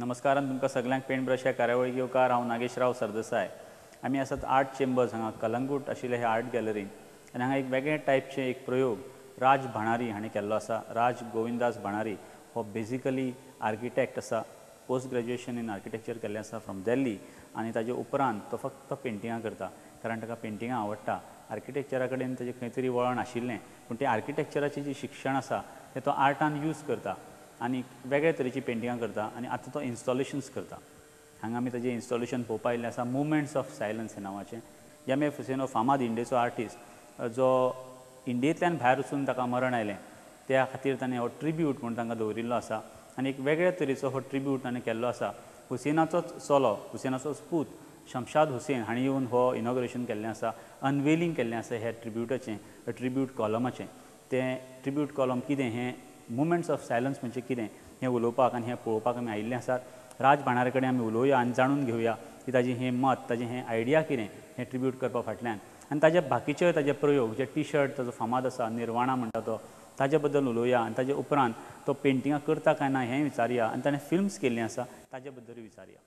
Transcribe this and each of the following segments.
नमस्कारान तुमकां सगळ्यांक paint brush ह्या कार्यावळीक येवकार. हांव नागेशराव सरदेसाय. आमी आसात आर्ट चेंबर्स हांगा कलंगूट आशिल्ले हे आर्ट गॅलरीन आनी हांगा एक वेगळे टायपचे एक प्रयोग राज भाणारी हाणें केल्लो आसा. राज गोविंदास भाणारी हो बेजिकली आर्किटेक्ट आसा. पोस्ट ग्रॅज्युएशन इन आर्किटेक्चर केल्लें आसा फ्रॉम दिल्ली आनी ताजे उपरांत तो फक्त पेंटिंगां करता कारण ताका पेंटिंगां आवडटा. आर्किटेक्चरा कडेन ताजें खंय तरी वळण आशिल्लें पूण तें आर्किटेक्चराचें जें शिक्षण आसा तें तो आर्टान यूज करता आनी वेगळे तरेची पेंटिंगां करता आनी आतां तो इन्स्टॉलेशन्स करता. हांगा आमी ताजें इन्स्टॉलेशन पळोवपा आयिल्लें आसा मुवमेंट्स ऑफ सायलन्स हे नांवाचें. एम.एफ. हुसेन हो फामाद इंडियेचो आर्टिस्ट जो इंडियेंतल्यान भायर वचून ताका मरण आयलें त्या खातीर ताणें हो ट्रिब्यूट म्हूण तांकां दवरिल्लो आसा आनी एक वेगळ्या तरेचो हो ट्रिब्यूट ताणें केल्लो आसा. हुसेनाचोच चलो हुसेनाचोच पूत शमशाद हुसेन हांणी येवन हो इनॉग्रेशन केल्लें आसा. अनवेलिंग केल्लें आसा ह्या ट्रिब्यूटाचें ट्रिब्यूट कॉलमाचें. तें ट्रिब्यूट कॉलम कितें हें मुवमेंट्स ऑफ सायलन्स म्हणजे कितें हें उलोवपाक आनी हें पळोवपाक आमी आयिल्ले आसात. राज भाणारे कडेन आमी उलोवया आनी जाणून घेवया की ताजें हें मत ताजें हें आयडिया कितें हें ट्रिब्यूट करपा फाटल्यान आनी ताजे बाकीचे ताजे प्रयोग जे टी शर्ट ताजो फामाद आसा निर्वाणा म्हणटा तो ताजे बद्दल उलोवया आनी ताजे उपरांत तो पेंटिंगां करता काय ना हेंय विचारया आनी ताणें फिल्म्स केल्लीं आसा ताजे बद्दलूय विचारया.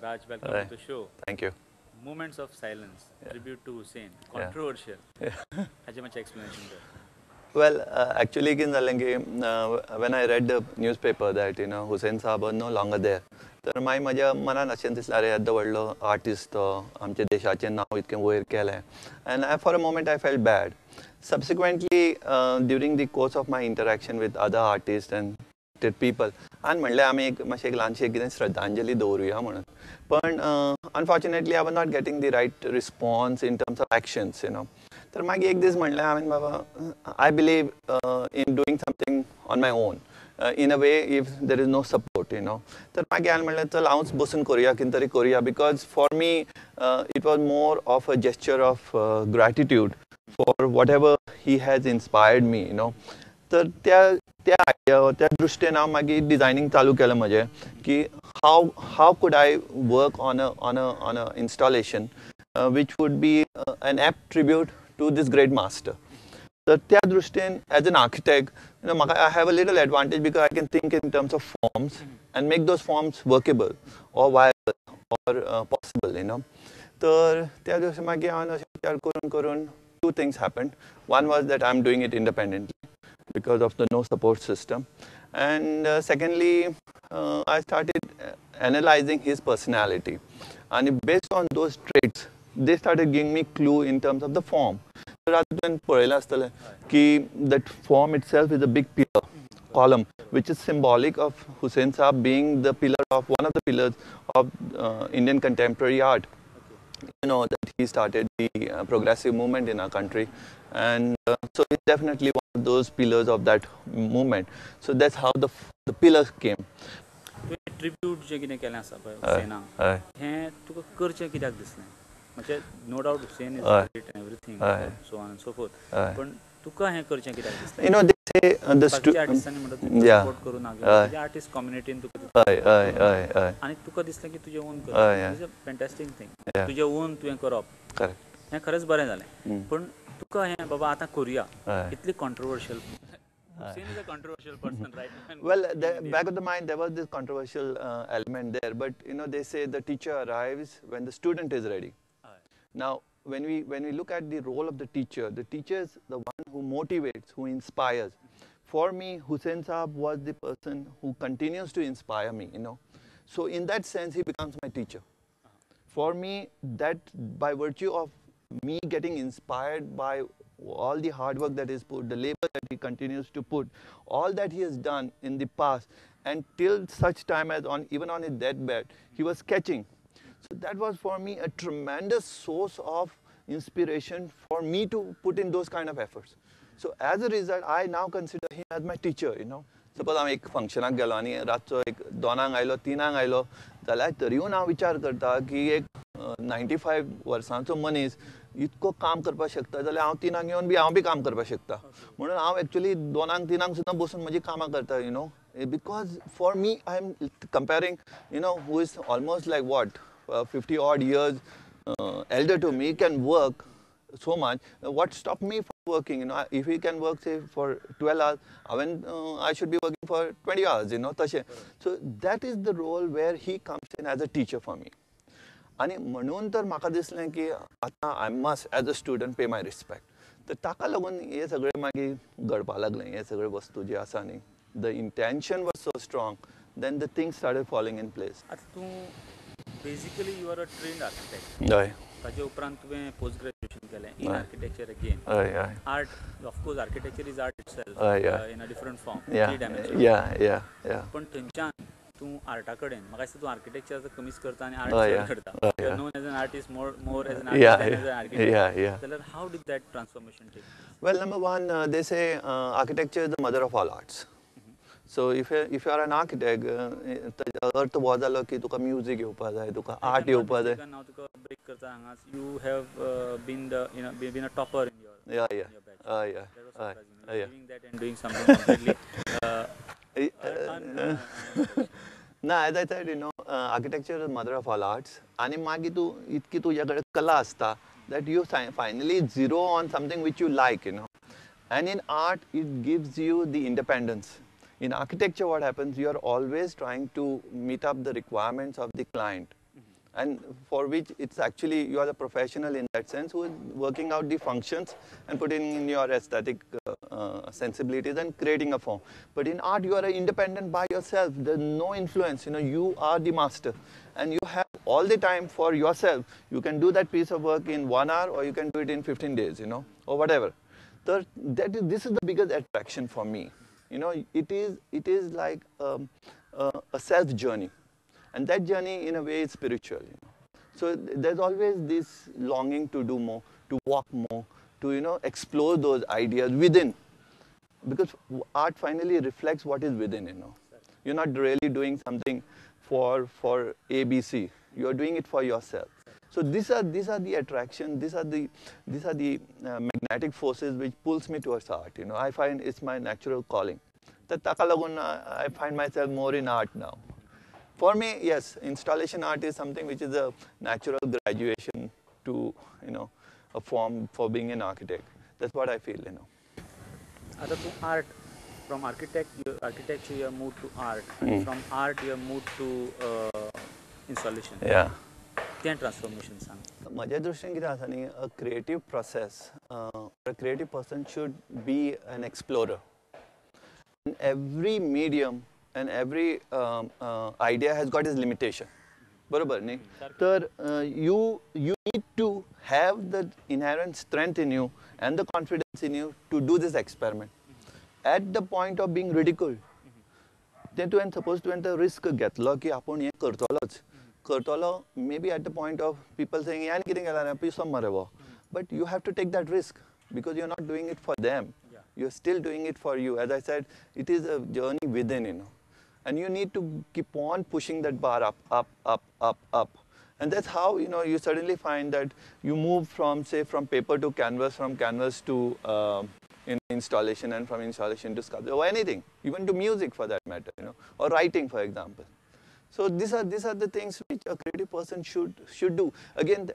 Raj, welcome to the show. Thank you. Moments of silence, tribute to Hussein, controversial. Haji much explanation there. Well, actually, when I read the newspaper that Hussein Saab was no longer there, तर माझ्या मनान अशें दिसलें अरे येदो व्हडलो artist तो आमच्या देशाचें नांव इतकें वयर केलें and for a moment I felt bad. Subsequently, during the course of my interaction with other artists and people, आणि म्हणलें आमी मातशें एक ल्हानशी कितें श्रद्धांजली दवरुया म्हणून. पण unfortunately I was not getting the right response in terms of actions तर मागीर एक दीस म्हणलें हांवें बाबा I believe in doing something on my own in a way if there is no support तर मागीर हांवें म्हणलें चल हांवूच बसून करुया कितें तरी करुया because for me it was more of a gesture of gratitude for whatever he has inspired me तर त्या दृश्टेन हांव मागीर डिजायनींग चालू केलें म्हजें की how could I work on a installation which would be an apt tribute to this great master. So त्या दृश्टेन as an architect I have a little advantage because I can think in terms of forms and make those forms workable or viable or possible तर त्या दिवशी मागीर हांवें अशें विचार करून two things happened. One was that I'm doing it independently because of the no support system, and secondly I started analyzing his personality, and based on those traits they started giving me clue in terms of the form. So rather than पळयलें आसतलें की that form itself is a big pillar column which is symbolic of Hussein Saab being the pillar of one of the pillars of Indian contemporary art. you know that he started the progressive movement in our country, and so he's definitely one of those pillars of that movement. So that's how the pillars came. Tribute जे कितें केलें आसा पळय हुसेनाक हें तुका करचें कित्याक दिसलें म्हणजे no doubt Hussain is great and everything so on and so forth पण तुका हें करचें कित्याक दिसलें You know, they say the आर्टिस्टांनी म्हणटा तुका सपोर्ट करूं ना तुज्या आर्टिस्ट कम्युनिटीन तुका आनी तुका दिसलें की तुजें ओन करप इज अ फॅन्टास्टीक थिंग तुजें ओन तुवें करप हें खरेंच बरें जालें पण तुका हें बाबा आतां करुया इतली controversial Hussein is a controversial person, right? Well, back of the mind, there was this controversial element there. But you know, they say the teacher arrives when the student is ready. Now, when we look at the role of the teacher is the one who motivates, who inspires. For me, Hussein Saab was the person who continues to inspire me. You know, so in that sense, he becomes my teacher. For me, that by virtue of me getting inspired by all the hard work that is put, the labor that he continues to put, all that he has done in the past, and till such time as even on his deathbed, he was sketching. So that was for me a tremendous source of inspiration for me to put in those kind of efforts. So as a result, I now consider him as my teacher, you know. Suppose हांव एक फंक्शनाक गेलो आनी रातचो एक 2 आयलो 3 आयलो जाल्यार तरीय हांव विचार करता की एक 95 वर्सांचो मनीस इतको काम करपाक शकता जाल्यार हांव 3 येवन बी हांव बी काम करपाक शकता म्हणून हांव एक्चुअली 2-3 सुद्दां बसून म्हजी कामां करता you know because for me I am comparing you know who is almost like what 50 odd years elder to me can work so much. What stopped me from working? You know, if he can work say for 12 hours, when I should be working for 20 hours. You know, so that is the role where he comes in as a teacher for me. आणि म्हणून तर म्हाका दिसलें की आतां I must as a student pay my respect तर ताका लागून हे सगळें मागीर घडपाक लागलें हे सगळे वस्तू जे आसा न्ही the intention was so strong then the things started following in place. आतां तूं basically you are a trained architect हय ताजे उपरांत तुवें पोस्ट ग्रॅज्युएशन केलें इन आर्किटेक्चर अगेन हय हय art of course architecture is art itself in a different form three dimension या पण थंयच्यान तूं आर्टा कडेन म्हाका दिसता तूं आर्किटेक्चर कमीच करता आनी आर्ट करता known as an artist more as an artist as an architect जाल्यार how did that transformation take. Well, number one, they say architecture is the mother of all arts. So if you are an architect, अर्थ हो जालो की तुका music येवपाक जाय तुका art येवपाक जाय. हांव तुका ब्रेक करता हांगा you have been a topper in your living that and doing something completely ना as I said you know architecture is mother of all arts आनी मागीर तूं इतकी तुज्या कडेन कला आसता that you finally zero on something which you like, you know. And in art, it gives you the independence. In architecture, what happens, you are always trying to meet up the requirements of the client. And for which it's actually, you are the professional in that sense who is working out the functions and putting in your aesthetic sensibilities and creating a form. But in art, you are independent by yourself. There's no influence, you know, you are the master. And you have all the time for yourself. You can do that piece of work in 1 hour or you can do it in 15 days, you know, or whatever. So this is the biggest attraction for me. You know, it is like a self journey. And that journey in a way is spiritual, you know. So there's always this longing to do more, to walk more, to, you know, explore those ideas within. Because art finally reflects what is within, you know. You're not really doing something for ABC. You're doing it for yourself. So these are the attraction, these are the magnetic forces which pulls me towards art, you know. I find it's my natural calling. Taka lagun I find myself more in art now. For me, yes, installation art is something which is a natural graduation to, you know, a form for being an architect. That's what I feel, you know. Other to art, from architecture you have moved to art, and from art you have moved to installation. Yeah. Then transformation sang. माझ्या दृष्टीन कितें आसा न्ही, a creative process, a creative person should be an explorer. In every medium and every idea has got its limitation. बरोबर न्ही तर you need to have the inherent strength in you and the confidence in you to do this experiment at the point of being ridiculed. Then तुवें suppose तुवें तो risk घेतलो की आपूण हें करतलोच करतलो, maybe at the point of people saying, "यान कितें केला रे, पिसो मरे वो." But you have to take that risk because you're not doing it for them. Yeah. You're still doing it for you. As I said, it is a journey within, and you need to keep on pushing that bar up, up, up, up, up. And that's how, you suddenly find that you move from, say, from paper to canvas, from canvas to installation, and from installation to sculpture, or anything, even to music for that matter, or writing, for example. So these are the things which a creative person should do. Again,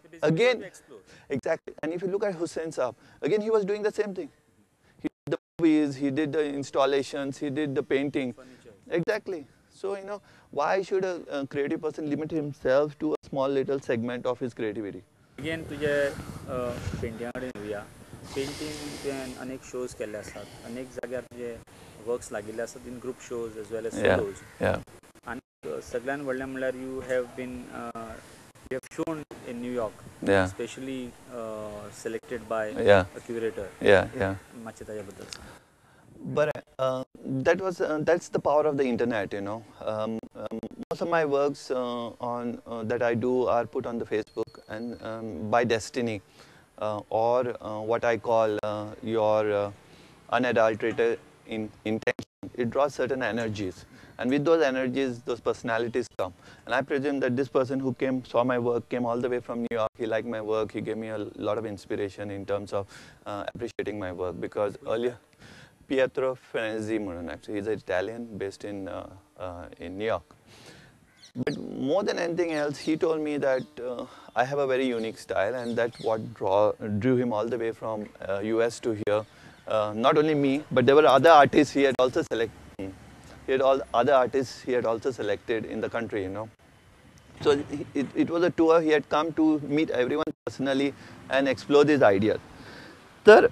exactly. And if you look at Hussain Saab, again he was doing the same thing. He did the movies, he did the installations, he did the painting. Furniture. Exactly. So why should a creative person limit himself to a small little segment of his creativity? Again, तुझे पेंटिंगा कडेन येवया. Painting तुवें अनेक shows केल्ले आसात, अनेक जाग्यार तुजे works लागिल्ले आसात in group shows as well as solos. आनी सगळ्यान व्हडलें म्हणल्यार you have shown in New York, especially selected by a curator. मातशें ताजे बद्दल सांग. But that's the power of the internet, most of my works that I do are put on the Facebook, and by destiny, or what I call your unadulterated intention. It draws certain energies, and with those energies, those personalities come. And I presume that this person who saw my work, came all the way from New York. He liked my work. He gave me a lot of inspiration in terms of appreciating my work, because earlier, Pietro Frenzi, actually, he's an Italian based in New York. But more than anything else, he told me that I have a very unique style, and that's what drew him all the way from US to here. Not only me, but there were other artists he had also selected. He had all other artists he had also selected in the country, So it was a tour. He had come to meet everyone personally and explore these ideas. Sir,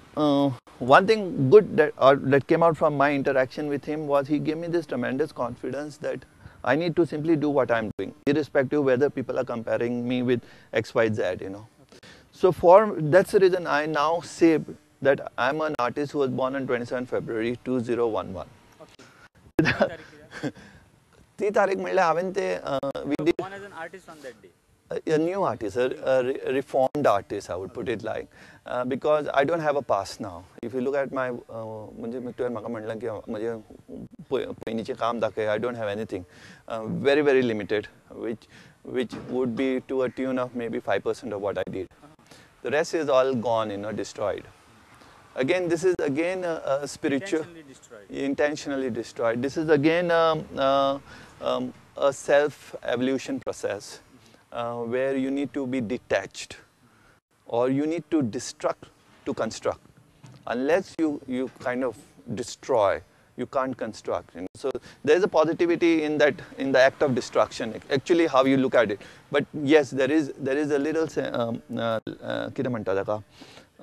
one thing good that came out from my interaction with him was he gave me this tremendous confidence that I need to simply do what I'm doing, irrespective whether people are comparing me with X, Y, Z, Okay. So that's the reason I now say that I'm an artist who was born on 27 February 2011. Okay. ती तारीख म्हणल्यार हांवें ते we did born as an artist on that day. A new artist, a reformed artist, I would put it like, because I don't have a past now. If you look at my, म्हणजे तुवें म्हाका म्हणलें की म्हजें पयलींचें काम दाखय, I don't have anything, very very limited, which would be to a tune of maybe 5% of what I did. The rest is all gone, destroyed. Again, this is again a spiritual, intentionally destroyed. This is again a self-evolution process. Where you need to be detached, or you need to destruct to construct. Unless you kind of destroy, you can't construct. So there is a positivity in the act of destruction. Actually, how you look at it. But yes, there is a little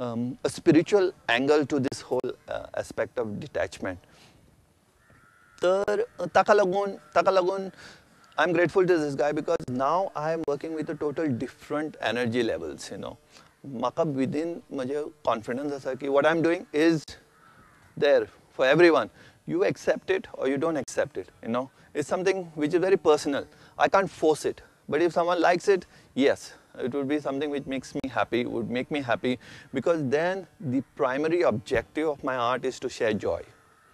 a spiritual angle to this whole aspect of detachment. तर ताका लागून I'm grateful to this guy, because now I am working with a total different energy levels, Maka within my confidence asa ki what I'm doing is there for everyone. You accept it or you don't accept it, It's something which is very personal. I can't force it. But if someone likes it, yes, it would be something which makes me happy, would make me happy, because then the primary objective of my art is to share joy.